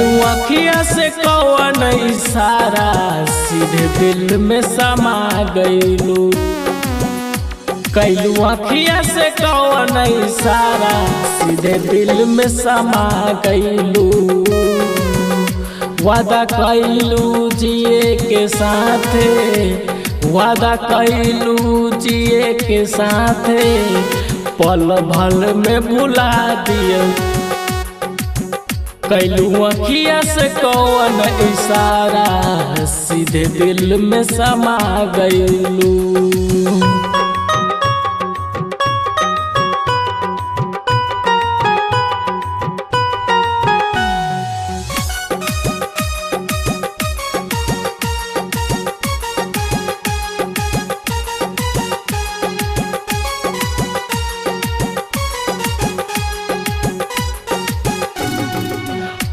कैलू अखिया से कौन इशारा सीधे दिल में समा गईलू। कैलू अखिया से कौन इशारा सीधे दिल में समा गईलू। वादा कैलू जिए के साथे, वादा कैलू जिए के साथे, पल भर में भुला दिए। कैलू अखिया से कौन इशारा सीधे दिल में समा गईलू।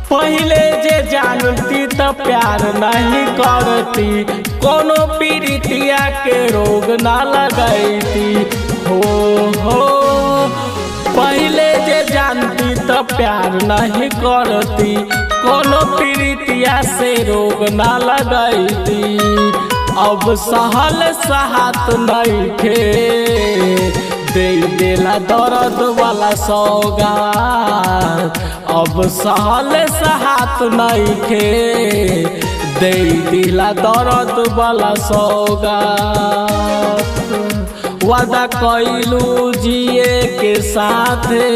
पहले जे जानती तो प्यार नहीं करती, कोनो पीड़ितिया के रोग ना लगती। हो पहले जे जानती तो प्यार नहीं करती, कोनो पीड़ितिया से रोग ना लगती। अब सहल सहात नहीं खे दे देला दर्द वाला सौगात। अब सहल सहात नहीं खे दे दिला दर्द वाला सौगात। वादा कैलू जिए के साथे,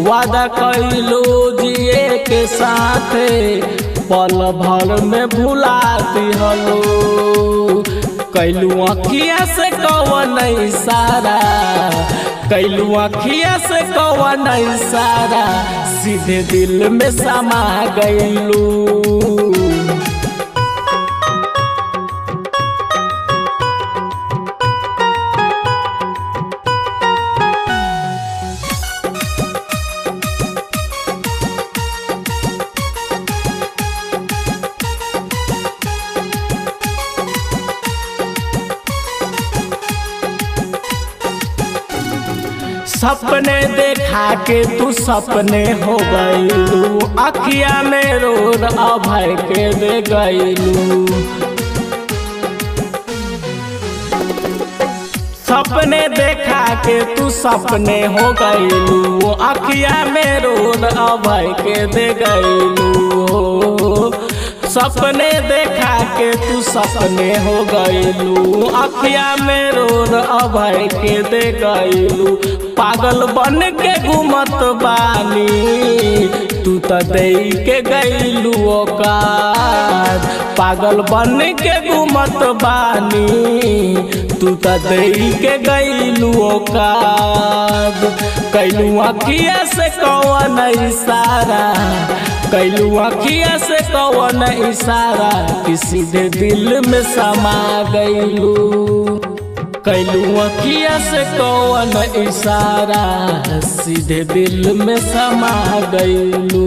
वादा कैलू जिए के साथे, पल भर में भुला दिहलो। कैलू अखिया से कौन इशारा, कैलू अखिया से कौन इशारा सीधे दिल में समा गईलू। सपने देखा के तू सपने हो गईलू, अखिया में रोर अभय के दे गईलू। सपने देखा के तू सपने हो गईलू, अखिया में रोर अभय के दे गईलू। सपने देखा के तू सपने हो गईलू, अखिया में रोर अभय के दे गईलू। पागल बन के घूमत बानी तू तो दे के गईलू औकात। पागल बन के घूमत बानी तू तो दे के गईलू औकात। कैलू अखिया से कौन इशारा, कैलू अखिया से कौन इशारा कि सीधे दिल में समा गईलू। कैलू अखिया से कौन इशारा सीधे दिल में समा गईलू।